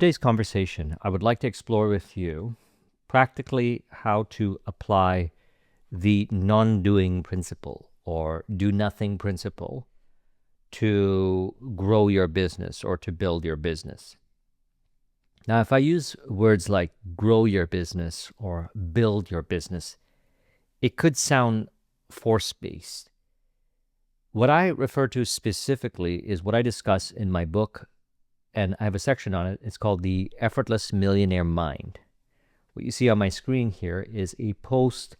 today's conversation, I would like to explore with you practically how to apply the non-doing principle or do-nothing principle to grow your business or to build your business. Now, if I use words like grow your business or build your business, it could sound force-based. What I refer to specifically is what I discuss in my book, and I have a section on it. It's called The Effortless Millionaire Mind. What you see on my screen here is a post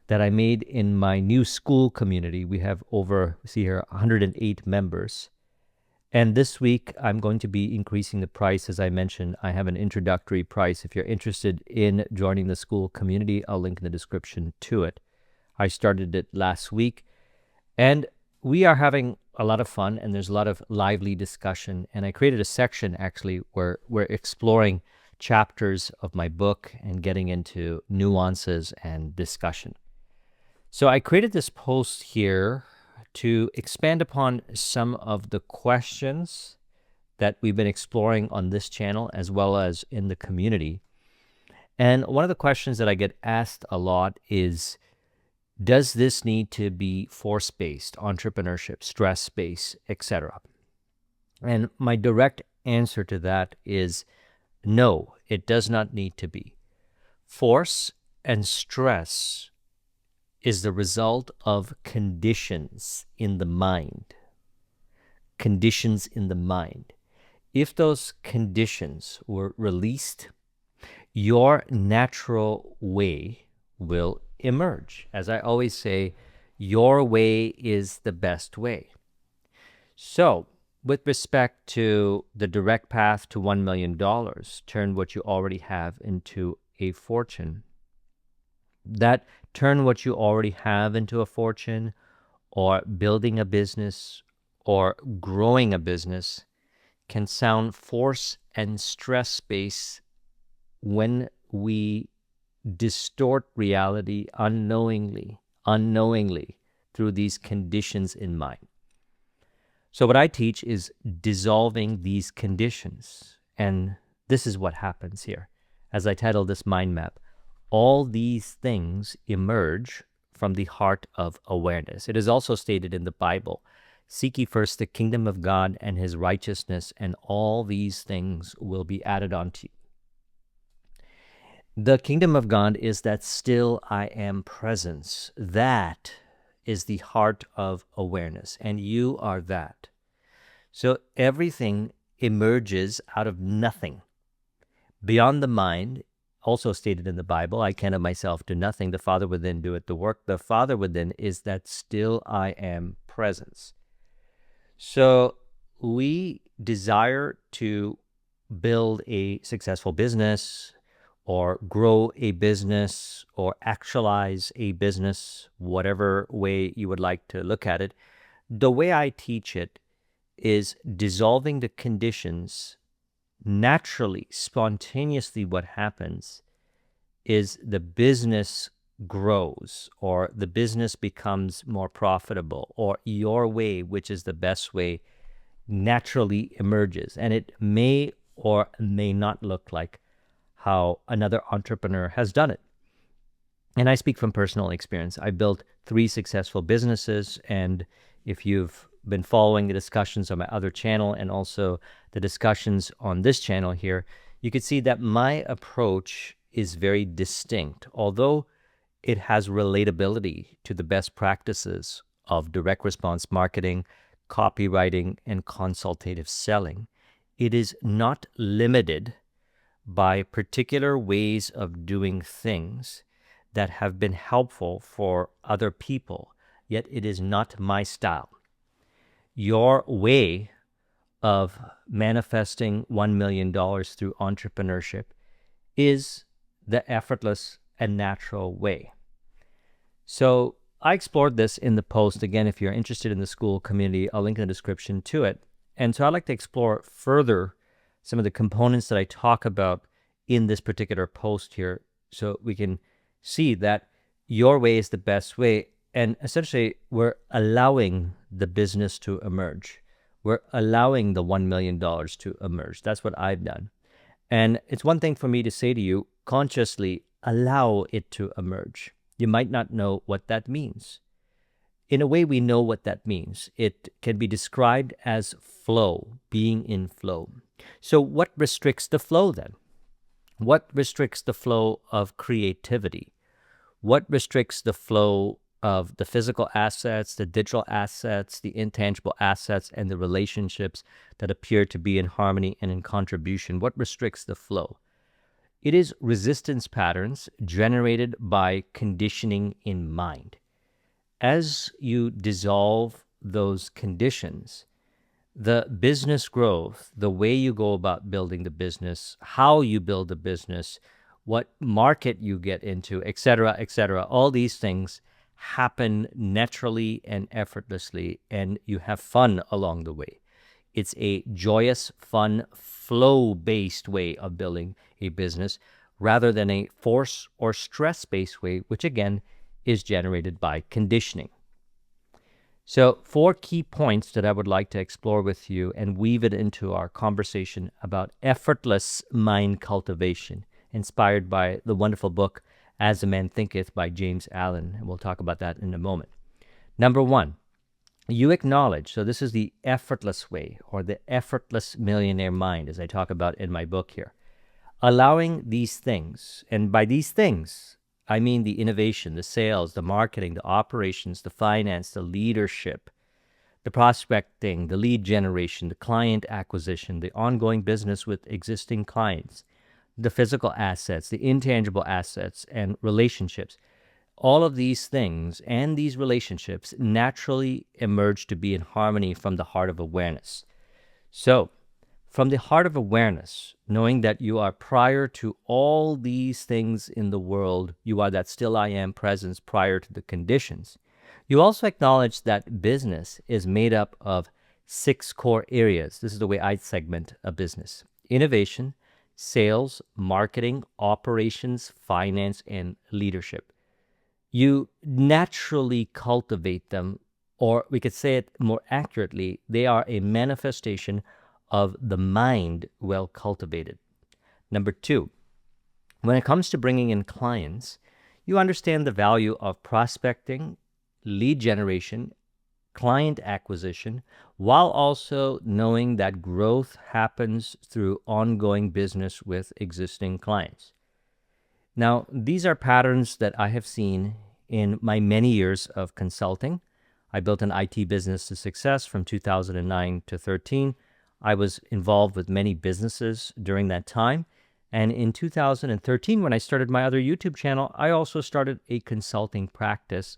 that I made in my new school community. We have see here, 108 members. And this week, I'm going to be increasing the price. As I mentioned, I have an introductory price. If you're interested in joining the school community, I'll link in the description to it. I started it last week, and we are having a lot of fun, and there's a lot of lively discussion. And I created a section, actually, where we're exploring chapters of my book and getting into nuances and discussion. So I created this post here to expand upon some of the questions that we've been exploring on this channel as well as in the community. And one of the questions that I get asked a lot is, does this need to be force-based, entrepreneurship, stress-based, etc.? And my direct answer to that is no, it does not need to be. Force and stress is the result of conditions in the mind. Conditions in the mind. If those conditions were released, your natural way will emerge. As I always say, your way is the best way. So, with respect to the direct path to $1 million, turn what you already have into a fortune. That turn what you already have into a fortune, or building a business, or growing a business, can sound force and stress-based when we distort reality unknowingly through these conditions in mind. So what I teach is dissolving these conditions. And this is what happens here. As I titled this mind map, all these things emerge from the heart of awareness. It is also stated in the Bible, seek ye first the kingdom of God and his righteousness, and all these things will be added unto you. The kingdom of God is that still I am presence. That is the heart of awareness, and you are that. So everything emerges out of nothing. Beyond the mind, also stated in the Bible, I can of myself do nothing. The Father within doeth the work. The Father within is that still I am presence. So we desire to build a successful business, or grow a business, or actualize a business, whatever way you would like to look at it. The way I teach it is dissolving the conditions. Naturally, spontaneously, what happens is the business grows, or the business becomes more profitable, or your way, which is the best way, naturally emerges. And it may or may not look like how another entrepreneur has done it. And I speak from personal experience. I built 3 successful businesses, and if you've been following the discussions on my other channel and also the discussions on this channel here, you could see that my approach is very distinct. Although it has relatability to the best practices of direct response marketing, copywriting, and consultative selling, it is not limited by particular ways of doing things that have been helpful for other people, yet it is not my style. Your way of manifesting $1 million through entrepreneurship is the effortless and natural way. So I explored this in the post. Again, if you're interested in the school community, I'll link in the description to it. And so I'd like to explore further some of the components that I talk about in this particular post here, so we can see that your way is the best way. And essentially, we're allowing the business to emerge. We're allowing the $1 million to emerge. That's what I've done. And it's one thing for me to say to you, consciously allow it to emerge. You might not know what that means. In a way, we know what that means. It can be described as flow, being in flow. So what restricts the flow then? What restricts the flow of creativity? What restricts the flow of the physical assets, the digital assets, the intangible assets, and the relationships that appear to be in harmony and in contribution? What restricts the flow? It is resistance patterns generated by conditioning in mind. As you dissolve those conditions, the business growth, the way you go about building the business, how you build the business, what market you get into, etc., all these things happen naturally and effortlessly, and you have fun along the way. It's a joyous, fun, flow-based way of building a business rather than a force or stress-based way, which again is generated by conditioning. So 4 key points that I would like to explore with you and weave it into our conversation about effortless mind cultivation, inspired by the wonderful book, As a Man Thinketh by James Allen, and we'll talk about that in a moment. Number 1, you acknowledge, so this is the effortless way, or the effortless millionaire mind, as I talk about in my book here. Allowing these things, and by these things, I mean the innovation, the sales, the marketing, the operations, the finance, the leadership, the prospecting, the lead generation, the client acquisition, the ongoing business with existing clients, the physical assets, the intangible assets, and relationships. All of these things and these relationships naturally emerge to be in harmony from the heart of awareness. So, from the heart of awareness, knowing that you are prior to all these things in the world, you are that still I am presence prior to the conditions. You also acknowledge that business is made up of 6 core areas. This is the way I segment a business: innovation, sales, marketing, operations, finance, and leadership. You naturally cultivate them, or we could say it more accurately, they are a manifestation of the mind well cultivated. Number 2, when it comes to bringing in clients, you understand the value of prospecting, lead generation, client acquisition, while also knowing that growth happens through ongoing business with existing clients. Now, these are patterns that I have seen in my many years of consulting. I built an IT business to success from 2009 to 13. I was involved with many businesses during that time. And in 2013, when I started my other YouTube channel, I also started a consulting practice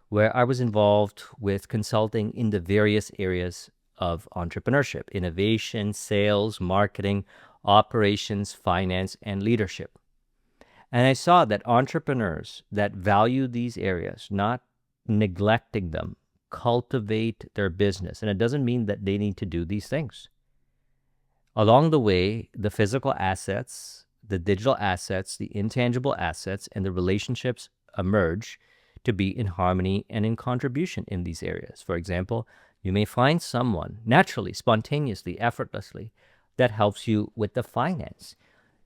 where I was involved with consulting in the various areas of entrepreneurship: innovation, sales, marketing, operations, finance, and leadership. And I saw that entrepreneurs that value these areas, not neglecting them, cultivate their business. And it doesn't mean that they need to do these things. Along the way, the physical assets, the digital assets, the intangible assets, and the relationships emerge to be in harmony and in contribution in these areas. For example, you may find someone naturally, spontaneously, effortlessly that helps you with the finance.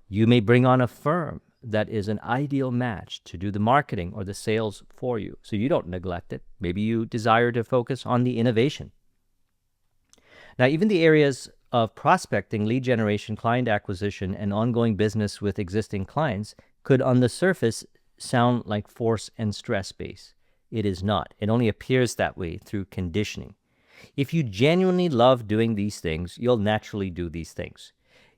You may bring on a firm that is an ideal match to do the marketing or the sales for you, so you don't neglect it. Maybe you desire to focus on the innovation. Now, even the areas of prospecting, lead generation, client acquisition, and ongoing business with existing clients could, on the surface, sound like force and stress-based. It is not. It only appears that way through conditioning. If you genuinely love doing these things, you'll naturally do these things.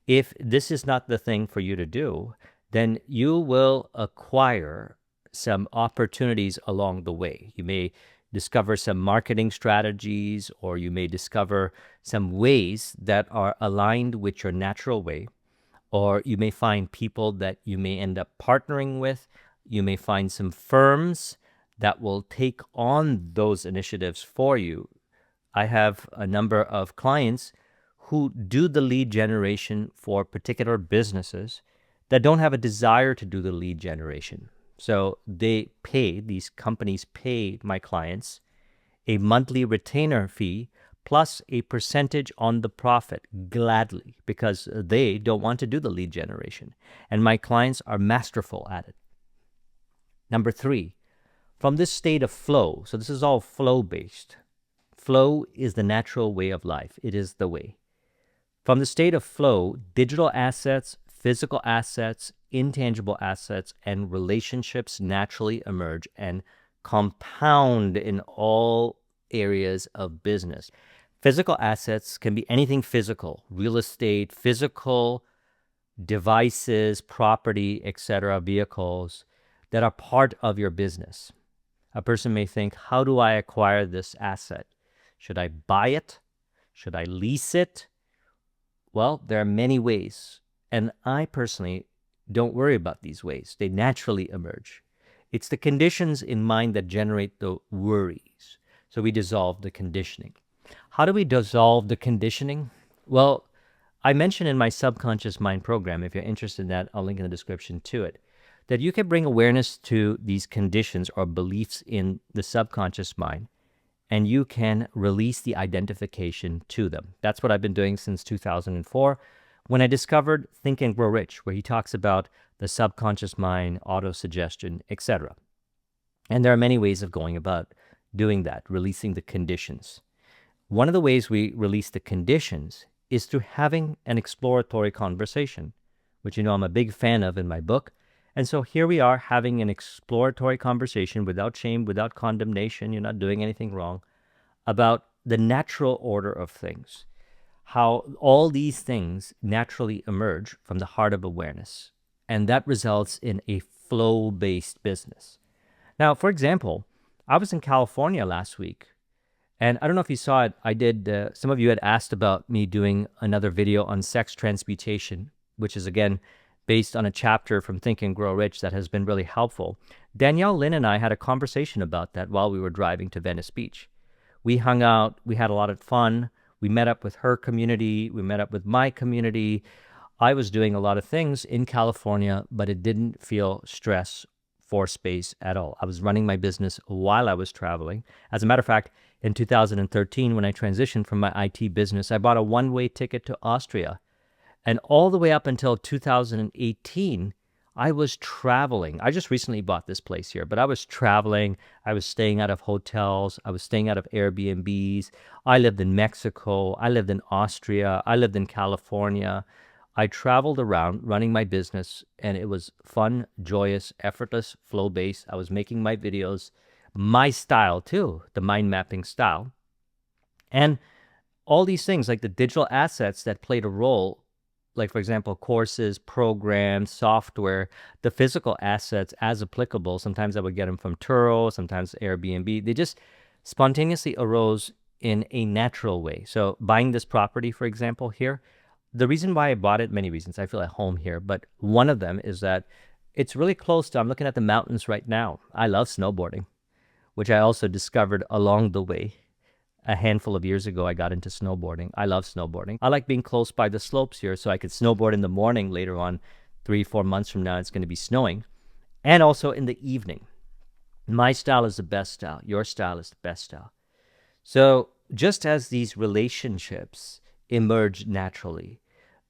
If this is not the thing for you to do, then you will acquire some opportunities along the way. You may discover some marketing strategies, or you may discover some ways that are aligned with your natural way, or you may find people that you may end up partnering with. You may find some firms that will take on those initiatives for you. I have a number of clients who do the lead generation for particular businesses that don't have a desire to do the lead generation. So these companies pay my clients a monthly retainer fee plus a percentage on the profit gladly because they don't want to do the lead generation. And my clients are masterful at it. Number 3, from this state of flow, so this is all flow-based. Flow is the natural way of life. It is the way. From the state of flow, digital assets, physical assets, intangible assets, and relationships naturally emerge and compound in all areas of business. Physical assets can be anything physical, real estate, physical devices, property, etc., vehicles that are part of your business. A person may think, how do I acquire this asset? Should I buy it? Should I lease it? Well, there are many ways, and I personally don't worry about these ways. They naturally emerge. It's the conditions in mind that generate the worries. So we dissolve the conditioning. How do we dissolve the conditioning? Well, I mentioned in my subconscious mind program, if you're interested in that, I'll link in the description to it, that you can bring awareness to these conditions or beliefs in the subconscious mind, and you can release the identification to them. That's what I've been doing since 2004 when I discovered Think and Grow Rich, where he talks about the subconscious mind, auto-suggestion, etc. And there are many ways of going about doing that, releasing the conditions. One of the ways we release the conditions is through having an exploratory conversation, which you know I'm a big fan of in my book. And so here we are having an exploratory conversation without shame, without condemnation, you're not doing anything wrong, about the natural order of things, how all these things naturally emerge from the heart of awareness. And that results in a flow-based business. Now, for example, I was in California last week, and I don't know if you saw it, I did, some of you had asked about me doing another video on sex transmutation, which is, again, based on a chapter from Think and Grow Rich that has been really helpful. Danielle Lynn and I had a conversation about that while we were driving to Venice Beach. We hung out, we had a lot of fun, we met up with her community, we met up with my community. I was doing a lot of things in California, but it didn't feel stress for space at all. I was running my business while I was traveling. As a matter of fact, in 2013, when I transitioned from my IT business, I bought a one-way ticket to Austria. And all the way up until 2018, I was traveling. I just recently bought this place here, but I was traveling. I was staying out of hotels. I was staying out of Airbnbs. I lived in Mexico. I lived in Austria. I lived in California. I traveled around running my business, and it was fun, joyous, effortless, flow-based. I was making my videos, my style too, the mind mapping style. And all these things, like the digital assets that played a role, like, for example, courses, programs, software, the physical assets as applicable. Sometimes I would get them from Turo, sometimes Airbnb. They just spontaneously arose in a natural way. So buying this property, for example, here, the reason why I bought it, many reasons. I feel at home here, but one of them is that it's really close to, I'm looking at the mountains right now. I love snowboarding, which I also discovered along the way. A handful of years ago, I got into snowboarding. I love snowboarding. I like being close by the slopes here, so I could snowboard in the morning later on. 3-4 months from now, it's going to be snowing. And also in the evening. My style is the best style. Your style is the best style. So just as these relationships emerge naturally,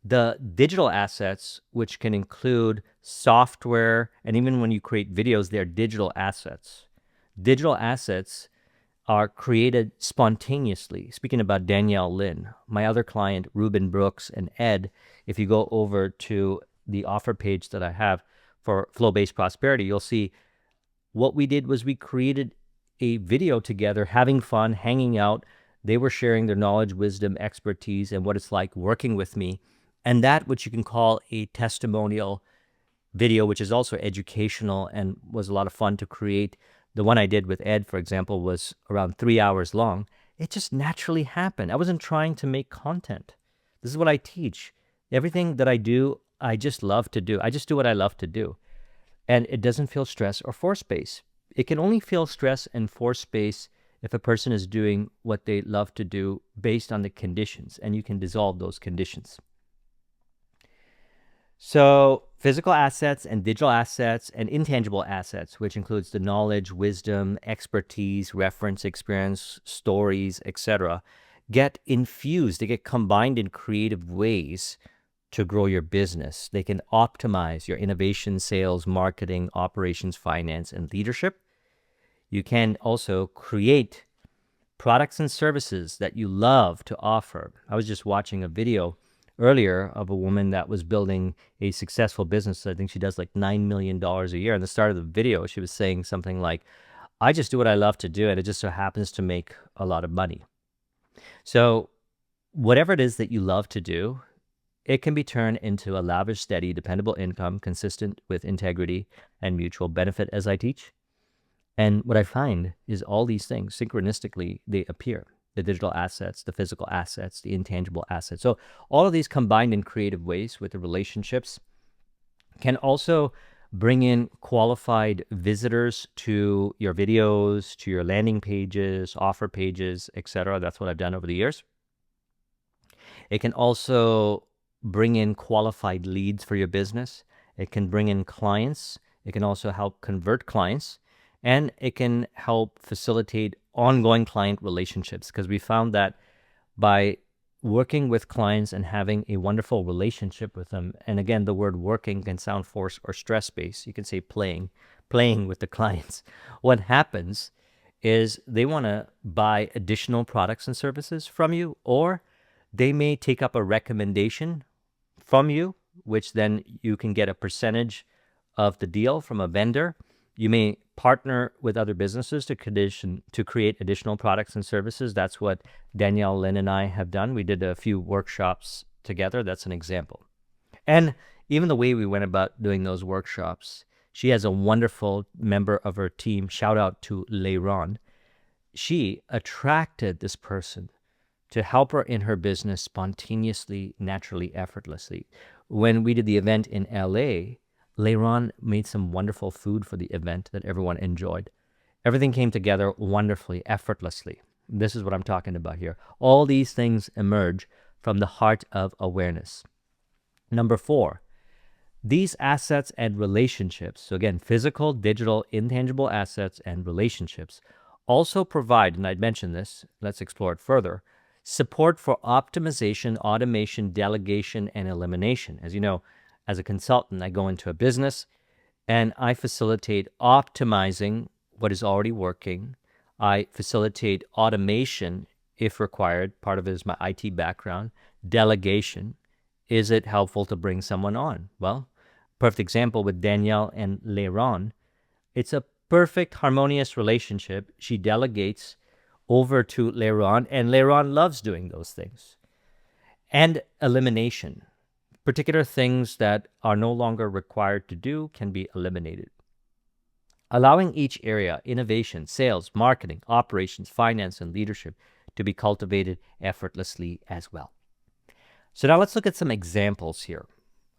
the digital assets, which can include software, and even when you create videos, they're digital assets. Digital assets are created spontaneously. Speaking about Danielle Lynn, my other client, Ruben Brooks and Ed, if you go over to the offer page that I have for Flow-Based Prosperity, you'll see what we did was we created a video together, having fun, hanging out. They were sharing their knowledge, wisdom, expertise, and what it's like working with me. And that, which you can call a testimonial video, which is also educational and was a lot of fun to create. The one I did with Ed, for example, was around 3 hours long. It just naturally happened. I wasn't trying to make content. This is what I teach. Everything that I do, I just love to do. I just do what I love to do. And it doesn't feel stress or force space. It can only feel stress and force space if a person is doing what they love to do based on the conditions, and you can dissolve those conditions. So physical assets and digital assets and intangible assets, which includes the knowledge, wisdom, expertise, reference, experience, stories, etc., get infused, they get combined in creative ways to grow your business. They can optimize your innovation, sales, marketing, operations, finance, and leadership. You can also create products and services that you love to offer. I was just watching a video earlier of a woman that was building a successful business. I think she does like $9 million a year. And the start of the video, she was saying something like, I just do what I love to do, and it just so happens to make a lot of money. So whatever it is that you love to do, it can be turned into a lavish, steady, dependable income consistent with integrity and mutual benefit, as I teach. And what I find is all these things, synchronistically, they appear. The digital assets, the physical assets, the intangible assets. So all of these combined in creative ways with the relationships can also bring in qualified visitors to your videos, to your landing pages, offer pages, etc. That's what I've done over the years. It can also bring in qualified leads for your business. It can bring in clients. It can also help convert clients. And it can help facilitate ongoing client relationships, because we found that by working with clients and having a wonderful relationship with them, and again, the word working can sound forced or stress-based. You can say playing with the clients. What happens is they want to buy additional products and services from you, or they may take up a recommendation from you, which then you can get a percentage of the deal from a vendor. You may partner with other businesses to create additional products and services. That's what Danielle Lynn and I have done. We did a few workshops together. That's an example. And even the way we went about doing those workshops, she has a wonderful member of her team. Shout out to Leiron. She attracted this person to help her in her business spontaneously, naturally, effortlessly. When we did the event in LA, Leiron made some wonderful food for the event that everyone enjoyed. Everything came together wonderfully, effortlessly. This is what I'm talking about here. All these things emerge from the heart of awareness. Number 4, these assets and relationships, so again, physical, digital, intangible assets and relationships, also provide, and I'd mentioned this, let's explore it further, support for optimization, automation, delegation, and elimination. As you know, as a consultant, I go into a business and I facilitate optimizing what is already working. I facilitate automation if required. Part of it is my IT background. Delegation. Is it helpful to bring someone on? Well, perfect example with Danielle and Leiron. It's a perfect harmonious relationship. She delegates over to Leiron, and Leiron loves doing those things. And elimination. Particular things that are no longer required to do can be eliminated. Allowing each area, innovation, sales, marketing, operations, finance, and leadership, to be cultivated effortlessly as well. So now let's look at some examples here.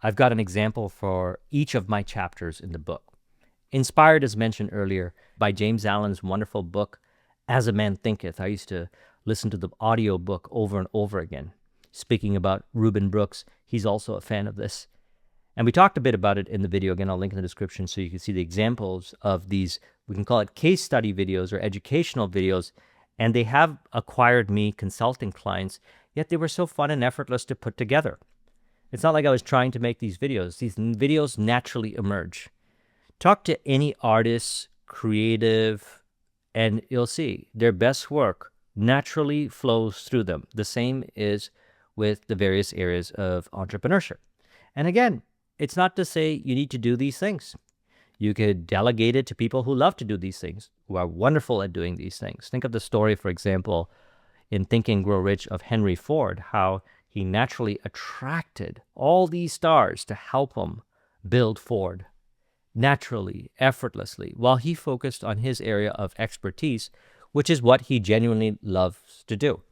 I've got an example for each of my chapters in the book. Inspired, as mentioned earlier, by James Allen's wonderful book, As a Man Thinketh. I used to listen to the audio book over and over again. Speaking about Reuben Brooks, he's also a fan of this. And we talked a bit about it in the video. Again, I'll link in the description so you can see the examples of these, we can call it case study videos or educational videos. And they have acquired me consulting clients, yet they were so fun and effortless to put together. It's not like I was trying to make these videos. These videos naturally emerge. Talk to any artist, creative, and you'll see their best work naturally flows through them. The same is with the various areas of entrepreneurship. And again, it's not to say you need to do these things. You could delegate it to people who love to do these things, who are wonderful at doing these things. Think of the story, for example, in Think and Grow Rich of Henry Ford, how he naturally attracted all these stars to help him build Ford. Naturally, effortlessly, while he focused on his area of expertise, which is what he genuinely loves to do.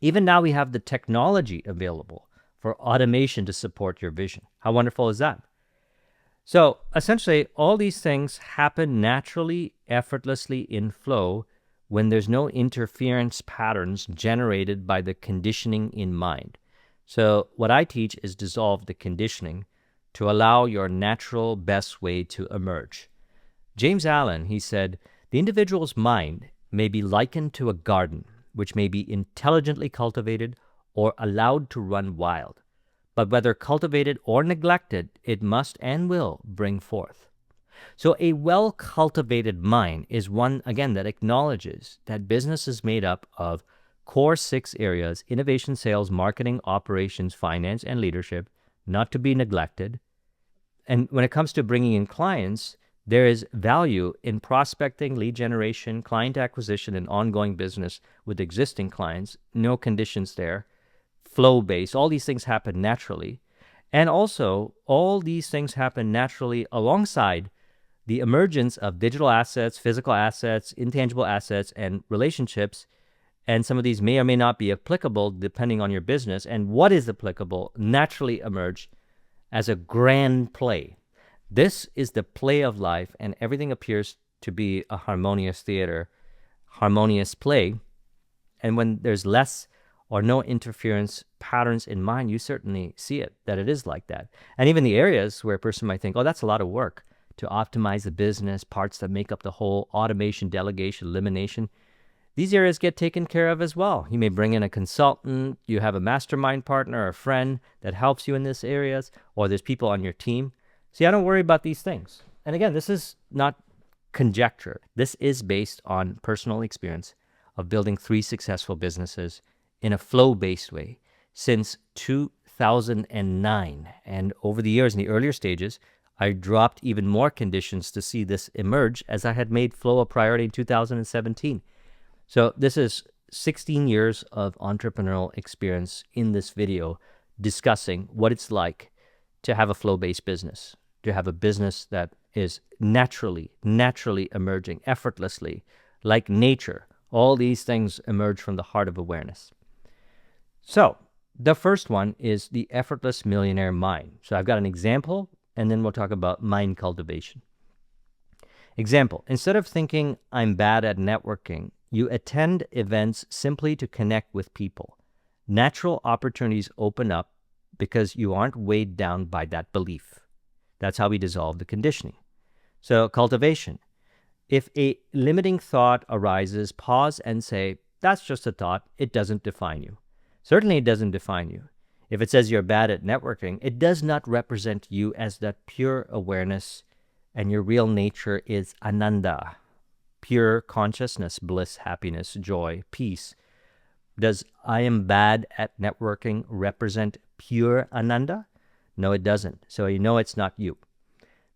Even now we have the technology available for automation to support your vision. How wonderful is that? So essentially, all these things happen naturally, effortlessly in flow when there's no interference patterns generated by the conditioning in mind. So what I teach is dissolve the conditioning to allow your natural best way to emerge. James Allen, he said, the individual's mind may be likened to a garden which may be intelligently cultivated or allowed to run wild. But whether cultivated or neglected, it must and will bring forth. So a well-cultivated mind is one, again, that acknowledges that business is made up of core 6 areas: innovation, sales, marketing, operations, finance, and leadership, not to be neglected. And when it comes to bringing in clients, there is value in prospecting, lead generation, client acquisition, and ongoing business with existing clients. No conditions there. Flow-based. All these things happen naturally. And also, all these things happen naturally alongside the emergence of digital assets, physical assets, intangible assets, and relationships. And some of these may or may not be applicable depending on your business. And what is applicable naturally emerged as a grand play. This is the play of life, and everything appears to be a harmonious theater, harmonious play. And when there's less or no interference patterns in mind, you certainly see it, that it is like that. And even the areas where a person might think, oh, that's a lot of work to optimize the business, parts that make up the whole, automation, delegation, elimination, these areas get taken care of as well. You may bring in a consultant, you have a mastermind partner or a friend that helps you in these areas, or there's people on your team. See, I don't worry about these things. And again, this is not conjecture. This is based on personal experience of building 3 successful businesses in a flow-based way since 2009. And over the years, in the earlier stages, I dropped even more conditions to see this emerge as I had made flow a priority in 2017. So this is 16 years of entrepreneurial experience in this video discussing what it's like to have a flow-based business, to have a business that is naturally emerging, effortlessly, like nature. All these things emerge from the heart of awareness. So the first one is the effortless millionaire mind. So I've got an example, and then we'll talk about mind cultivation. Example, instead of thinking I'm bad at networking, you attend events simply to connect with people. Natural opportunities open up because you aren't weighed down by that belief. That's how we dissolve the conditioning. So cultivation. If a limiting thought arises, pause and say, that's just a thought. It doesn't define you. Certainly it doesn't define you. If it says you're bad at networking, it does not represent you as that pure awareness, and your real nature is ananda, pure consciousness, bliss, happiness, joy, peace. Does I am bad at networking represent pure ananda? No, it doesn't. So you know it's not you.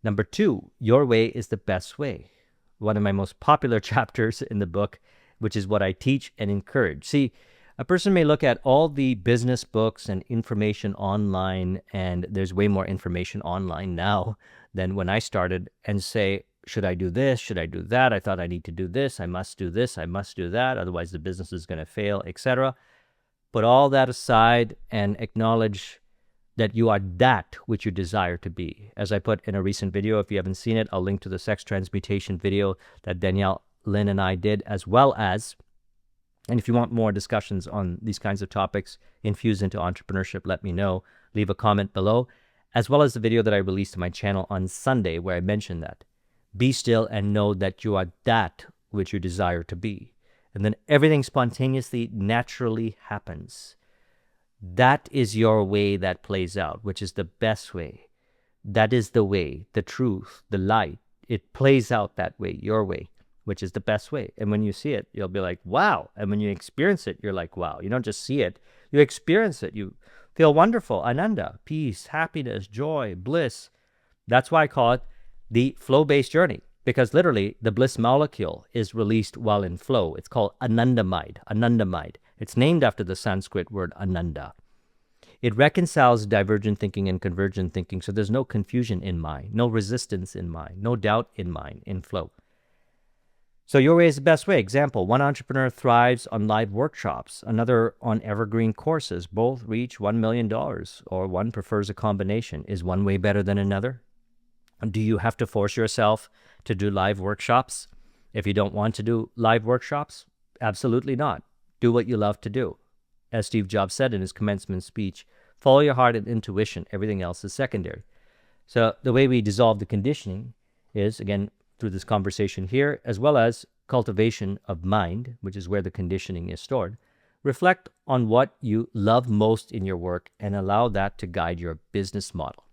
Number 2, your way is the best way. One of my most popular chapters in the book, which is what I teach and encourage. See, a person may look at all the business books and information online, and there's way more information online now than when I started, and say, should I do this? Should I do that? I thought I need to do this. I must do this. I must do that. Otherwise, the business is going to fail, etc. Put all that aside and acknowledge that you are that which you desire to be. As I put in a recent video, if you haven't seen it, I'll link to the sex transmutation video that Danielle, Lynn, and I did, as well as, and if you want more discussions on these kinds of topics infused into entrepreneurship, let me know. Leave a comment below, as well as the video that I released to my channel on Sunday where I mentioned that. Be still and know that you are that which you desire to be. And then everything spontaneously, naturally happens. That is your way that plays out, which is the best way. That is the way, the truth, the light. It plays out that way, your way, which is the best way. And when you see it, you'll be like, wow. And when you experience it, you're like, wow. You don't just see it, you experience it. You feel wonderful, ananda, peace, happiness, joy, bliss. That's why I call it the flow-based journey, because literally the bliss molecule is released while in flow. It's called anandamide, anandamide. It's named after the Sanskrit word ananda. It reconciles divergent thinking and convergent thinking, so there's no confusion in mind, no resistance in mind, no doubt in mind, in flow. So your way is the best way. Example, one entrepreneur thrives on live workshops, another on evergreen courses. Both reach $1 million, or one prefers a combination. Is one way better than another? Do you have to force yourself to do live workshops? If you don't want to do live workshops, absolutely not. Do what you love to do. As Steve Jobs said in his commencement speech, follow your heart and intuition. Everything else is secondary. So the way we dissolve the conditioning is, again, through this conversation here, as well as cultivation of mind, which is where the conditioning is stored, reflect on what you love most in your work and allow that to guide your business model.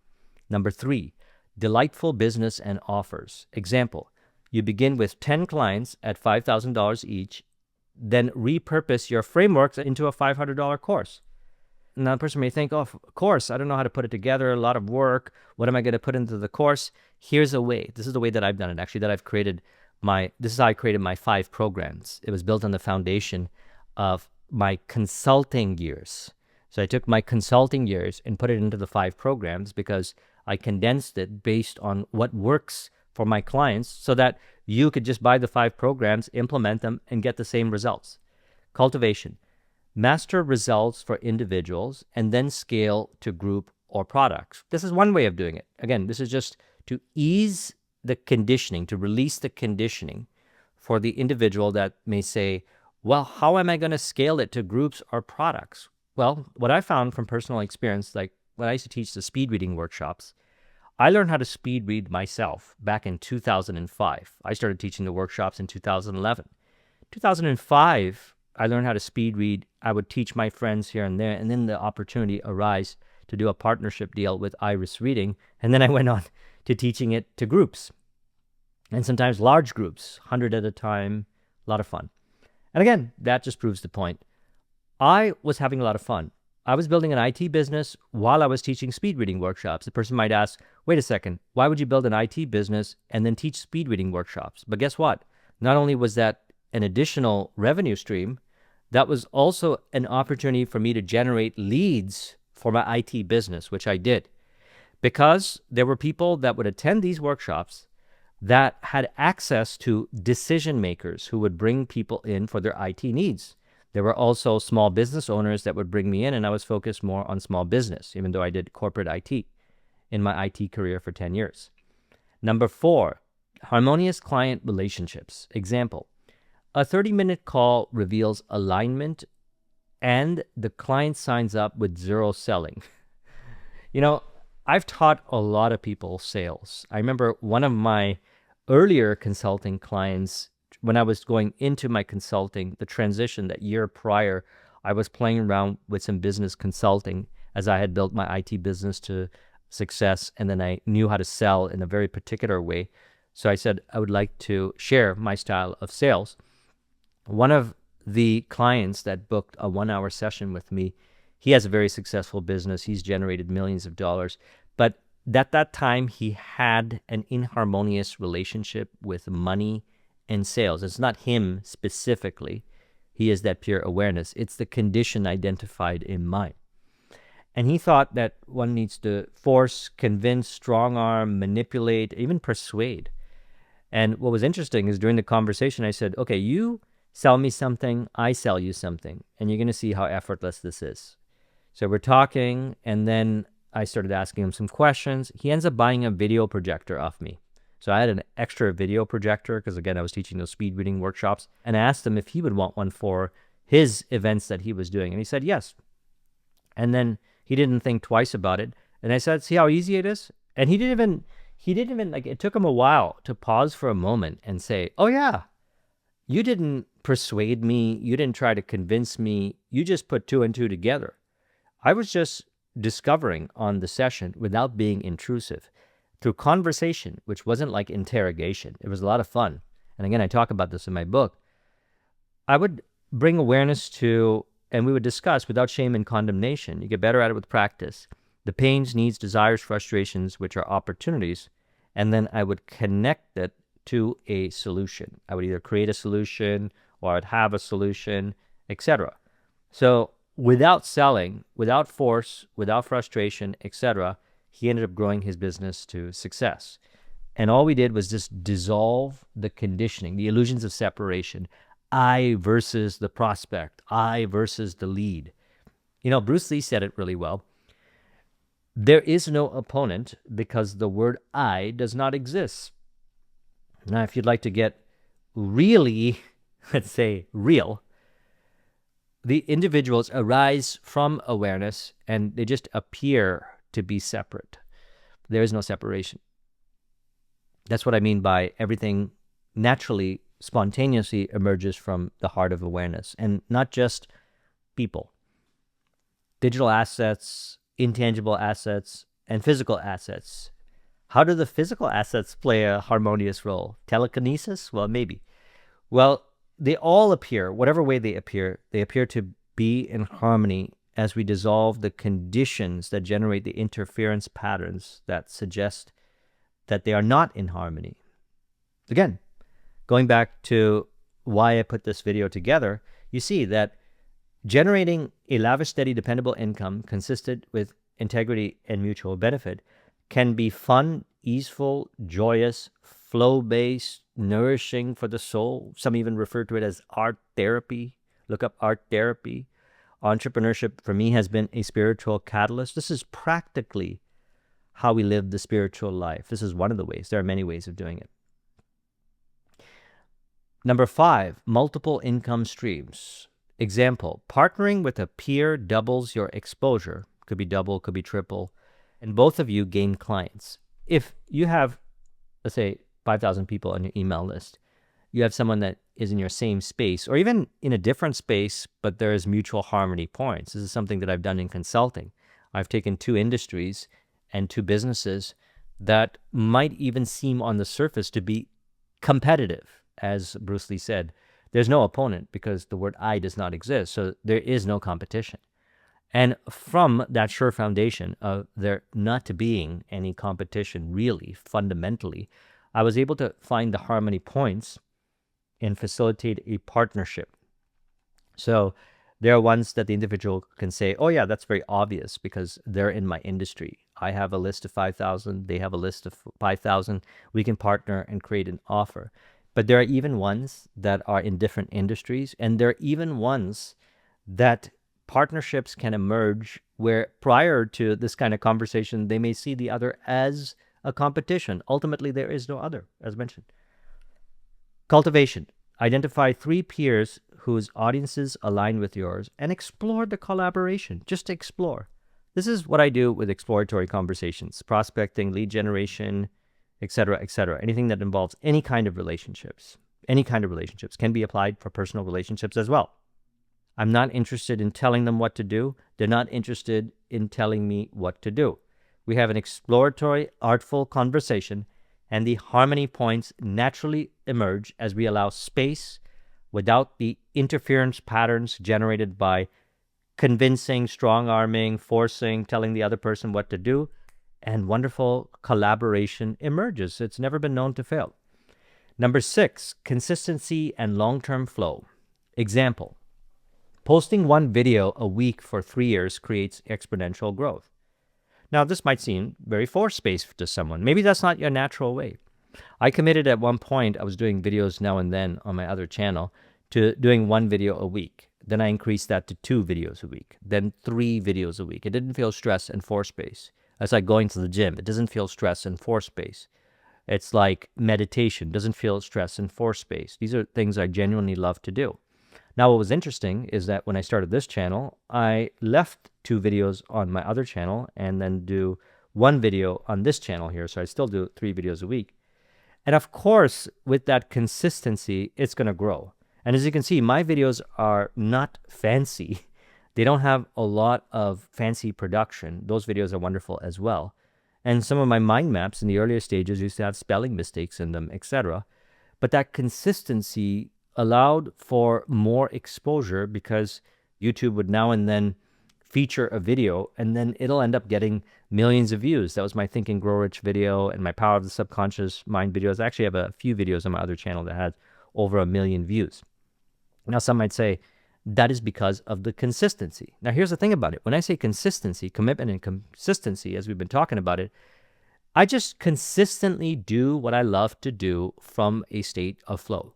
Number 3, delightful business and offers. Example, you begin with 10 clients at $5,000 each, then repurpose your frameworks into a $500 course. Now, the person may think, oh, of course, I don't know how to put it together, a lot of work. What am I going to put into the course? Here's a way. This is the way that I've done it, actually, that I've created this is how I created my 5 programs. It was built on the foundation of my consulting years. So I took my consulting years and put it into the 5 programs because I condensed it based on what works for my clients so that you could just buy the 5 programs, implement them, and get the same results. Cultivation. Master results for individuals and then scale to group or products. This is one way of doing it. Again, this is just to ease the conditioning, to release the conditioning for the individual that may say, well, how am I going to scale it to groups or products? Well, what I found from personal experience, like when I used to teach the speed reading workshops, I learned how to speed read myself back in 2005. I started teaching the workshops in 2011. 2005, I learned how to speed read. I would teach my friends here and there, and then the opportunity arose to do a partnership deal with Iris Reading, and then I went on to teaching it to groups, and sometimes large groups, 100 at a time, a lot of fun. And again, that just proves the point. I was having a lot of fun. I was building an IT business while I was teaching speed reading workshops. The person might ask, wait a second, why would you build an IT business and then teach speed reading workshops? But guess what? Not only was that an additional revenue stream, that was also an opportunity for me to generate leads for my IT business, which I did. Because there were people that would attend these workshops that had access to decision makers who would bring people in for their IT needs. There were also small business owners that would bring me in, and I was focused more on small business, even though I did corporate IT in my IT career for 10 years. Number 4, harmonious client relationships. Example, a 30-minute call reveals alignment and the client signs up with 0 selling. I've taught a lot of people sales. I remember one of my earlier consulting clients, when I was going into my consulting, the transition that year prior, I was playing around with some business consulting as I had built my IT business to success, and then I knew how to sell in a very particular way. So I said, I would like to share my style of sales. One of the clients that booked a 1-hour session with me, he has a very successful business. He's generated millions of dollars. But at that time, he had an inharmonious relationship with money and sales. It's not him specifically. He is that pure awareness. It's the condition identified in mind. And he thought that one needs to force, convince, strong arm, manipulate, even persuade. And what was interesting is during the conversation, I said, okay, you sell me something, I sell you something, and you're going to see how effortless this is. So we're talking, and then I started asking him some questions. He ends up buying a video projector off me. So I had an extra video projector because, again, I was teaching those speed reading workshops, and I asked him if he would want one for his events that he was doing, and he said yes. And then he didn't think twice about it, and I said, see how easy it is? And he didn't even like, it took him a while to pause for a moment and say, oh yeah, you didn't persuade me, you didn't try to convince me, you just put 2 and 2 together. I was just discovering on the session without being intrusive through conversation, which wasn't like interrogation. It was a lot of fun. And again, I talk about this in my book. I would bring awareness to, and we would discuss without shame and condemnation. You get better at it with practice. The pains, needs, desires, frustrations, which are opportunities. And then I would connect it to a solution. I would either create a solution or I'd have a solution, etc. So without selling, without force, without frustration, etc., he ended up growing his business to success. And all we did was just dissolve the conditioning, the illusions of separation. I versus the prospect, I versus the lead. Bruce Lee said it really well. There is no opponent because the word I does not exist. Now, if you'd like to get really, let's say, real, the individuals arise from awareness and they just appear to be separate. There is no separation. That's what I mean by everything naturally spontaneously emerges from the heart of awareness, and not just people. Digital assets, intangible assets, and physical assets. How do the physical assets play a harmonious role? Telekinesis? Well, maybe. Well, they all appear, whatever way they appear to be in harmony as we dissolve the conditions that generate the interference patterns that suggest that they are not in harmony. Again, going back to why I put this video together, you see that generating a lavish, steady, dependable income consistent with integrity and mutual benefit can be fun, easeful, joyous, flow-based, nourishing for the soul. Some even refer to it as art therapy. Look up art therapy. Entrepreneurship for me has been a spiritual catalyst. This is practically how we live the spiritual life. This is one of the ways. There are many ways of doing it. Number 5, multiple income streams. Example, partnering with a peer doubles your exposure. Could be double, could be triple. And both of you gain clients. If you have, let's say, 5,000 people on your email list, you have someone that is in your same space or even in a different space, but there is mutual harmony points. This is something that I've done in consulting. I've taken 2 industries and 2 businesses that might even seem on the surface to be competitive. As Bruce Lee said, there's no opponent because the word I does not exist. So there is no competition. And from that sure foundation of there not to being any competition really, fundamentally, I was able to find the harmony points and facilitate a partnership. So there are ones that the individual can say, oh yeah, that's very obvious because they're in my industry. I have a list of 5,000, they have a list of 5,000. We can partner and create an offer. But there are even ones that are in different industries, and there are even ones that partnerships can emerge where prior to this kind of conversation, they may see the other as a competition. Ultimately, there is no other, as mentioned. Cultivation. Identify 3 peers whose audiences align with yours and explore the collaboration. Just explore. This is what I do with exploratory conversations, prospecting, lead generation, etc., etc. Anything that involves any kind of relationships can be applied for personal relationships as well. I'm not interested in telling them what to do. They're not interested in telling me what to do. We have an exploratory, artful conversation, and the harmony points naturally emerge as we allow space without the interference patterns generated by convincing, strong-arming, forcing, telling the other person what to do, and wonderful collaboration emerges. It's never been known to fail. Number 6, consistency and long-term flow. Example, posting 1 video a week for 3 years creates exponential growth. Now, this might seem very force-based to someone. Maybe that's not your natural way. I committed at one point, I was doing videos now and then on my other channel, to doing 1 video a week. Then I increased that to 2 videos a week, then 3 videos a week. It didn't feel stress and force-based. It's like going to the gym. It doesn't feel stress and force-based. It's like meditation. It doesn't feel stress and force-based. These are things I genuinely love to do. Now, what was interesting is that when I started this channel, I left 2 videos on my other channel and then do 1 video on this channel here. So I still do 3 videos a week. And of course, with that consistency, it's going to grow. And as you can see, my videos are not fancy. They don't have a lot of fancy production. Those videos are wonderful as well. And some of my mind maps in the earlier stages used to have spelling mistakes in them, etc. But that consistency allowed for more exposure because YouTube would now and then feature a video and then it'll end up getting millions of views. That was my Think and Grow Rich video and my Power of the Subconscious Mind videos. I actually have a few videos on my other channel that had over 1 million views. Now, some might say, that is because of the consistency. Now, here's the thing about it. When I say consistency, commitment and consistency, as we've been talking about it, I just consistently do what I love to do from a state of flow.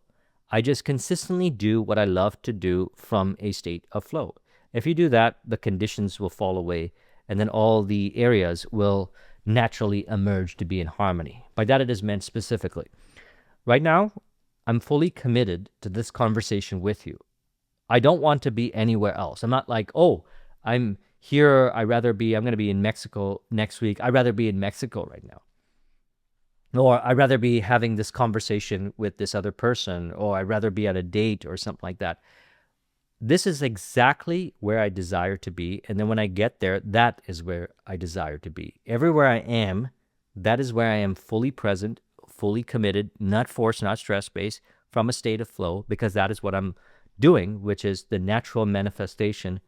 I just consistently do what I love to do from a state of flow. If you do that, the conditions will fall away, and then all the areas will naturally emerge to be in harmony. By that, it is meant specifically. Right now, I'm fully committed to this conversation with you. I don't want to be anywhere else. I'm not like, oh, I'm here. I'm going to be in Mexico next week. I'd rather be in Mexico right now. or I'd rather be having this conversation with this other person, or I'd rather be at a date or something like that. This is exactly where I desire to be. And then when I get there, that is where I desire to be. Everywhere I am, that is where I am fully present, fully committed, not forced, not stress-based, from a state of flow, because that is what I'm doing, which is the natural manifestation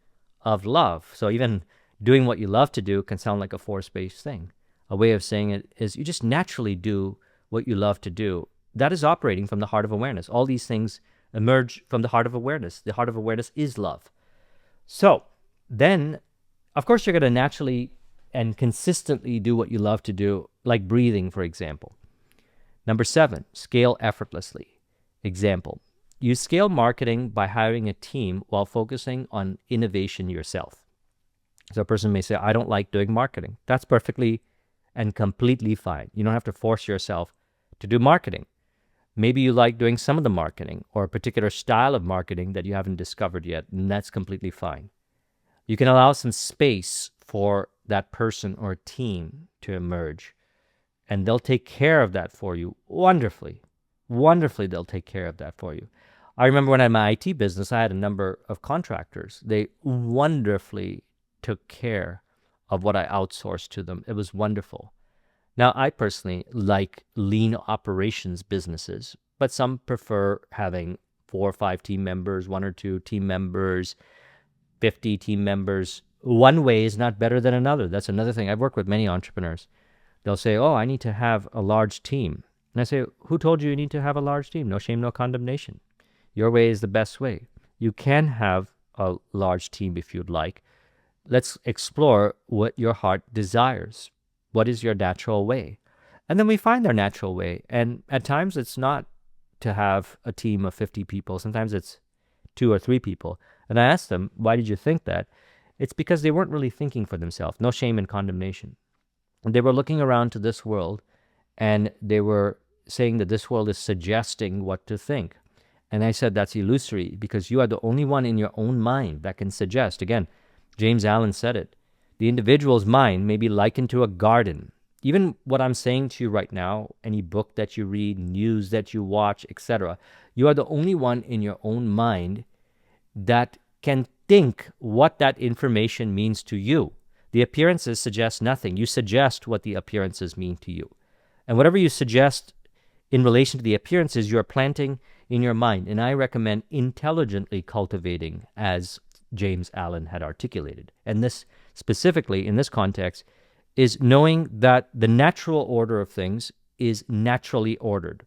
of love. So even doing what you love to do can sound like a force-based thing. A way of saying it is you just naturally do what you love to do. That is operating from the heart of awareness. All these things emerge from the heart of awareness. The heart of awareness is love. So then, of course, you're going to naturally and consistently do what you love to do, like breathing, for example. Number 7, scale effortlessly. Example, you scale marketing by hiring a team while focusing on innovation yourself. So a person may say, I don't like doing marketing. That's perfectly and completely fine. You don't have to force yourself to do marketing. Maybe you like doing some of the marketing or a particular style of marketing that you haven't discovered yet, and that's completely fine. You can allow some space for that person or team to emerge, and they'll take care of that for you wonderfully. Wonderfully, they'll take care of that for you. I remember when I had my IT business, I had a number of contractors. They wonderfully took care of what I outsourced to them. It was wonderful. Now, I personally like lean operations businesses, but some prefer having 4 or 5 team members, 1 or 2 team members, 50 team members. One way is not better than another. That's another thing. I've worked with many entrepreneurs. They'll say, oh, I need to have a large team. And I say, who told you need to have a large team? No shame, no condemnation. Your way is the best way. You can have a large team if you'd like. Let's explore what your heart desires. What is your natural way? And then we find our natural way. And at times it's not to have a team of 50 people. Sometimes it's 2 or 3 people. And I asked them, why did you think that? It's because they weren't really thinking for themselves. No shame and condemnation. And they were looking around to this world, and they were saying that this world is suggesting what to think. And I said, that's illusory, because you are the only one in your own mind that can suggest. Again, James Allen said it. The individual's mind may be likened to a garden. Even what I'm saying to you right now, any book that you read, news that you watch, etc., you are the only one in your own mind that can think what that information means to you. The appearances suggest nothing. You suggest what the appearances mean to you. And whatever you suggest in relation to the appearances, you're planting in your mind. And I recommend intelligently cultivating, as James Allen had articulated. And this specifically, in this context, is knowing that the natural order of things is naturally ordered.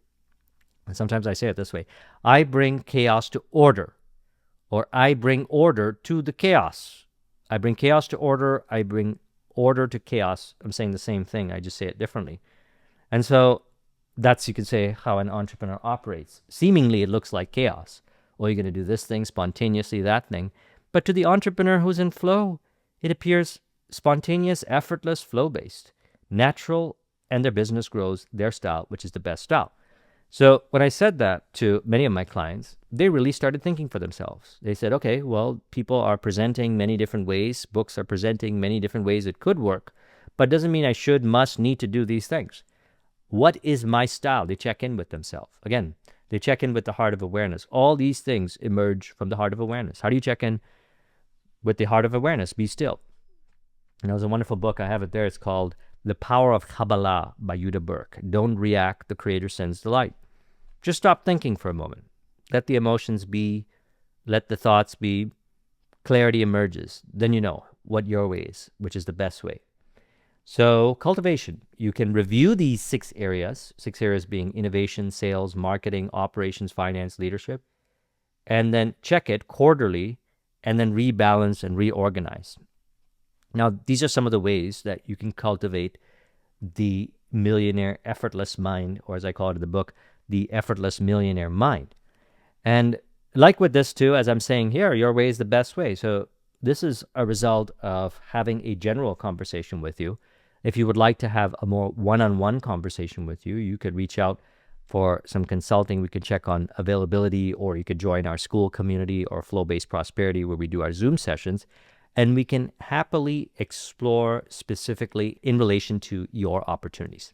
And sometimes I say it this way: I bring chaos to order, or I bring order to the chaos. I bring chaos to order, I bring order to chaos. I'm saying the same thing, I just say it differently. And so that's, you could say, how an entrepreneur operates. Seemingly it looks like chaos. Well, you're going to do this thing spontaneously, that thing. But to the entrepreneur who's in flow, it appears spontaneous, effortless, flow-based, natural, and their business grows their style, which is the best style. So when I said that to many of my clients, they really started thinking for themselves. They said, okay, well, people are presenting many different ways. Books are presenting many different ways it could work, but it doesn't mean I should, must, need to do these things. What is my style? They check in with themselves. Again, they check in with the heart of awareness. All these things emerge from the heart of awareness. How do you check in with the heart of awareness? Be still. And it was a wonderful book. I have it there. It's called The Power of Kabbalah by Yuda Burke. Don't react. The Creator sends the light. Just stop thinking for a moment. Let the emotions be. Let the thoughts be. Clarity emerges. Then you know what your way is, which is the best way. So cultivation, you can review these 6 areas being innovation, sales, marketing, operations, finance, leadership, and then check it quarterly, and then rebalance and reorganize. Now, these are some of the ways that you can cultivate the millionaire effortless mind, or as I call it in the book, the effortless millionaire mind. And like with this too, as I'm saying here, your way is the best way. So this is a result of having a general conversation with you. If you would like to have a more one-on-one conversation with you, you could reach out for some consulting. We could check on availability, or you could join our school community or Flow-Based Prosperity, where we do our Zoom sessions, and we can happily explore specifically in relation to your opportunities.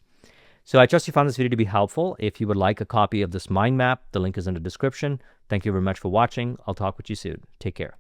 So I trust you found this video to be helpful. If you would like a copy of this mind map, the link is in the description. Thank you very much for watching. I'll talk with you soon. Take care.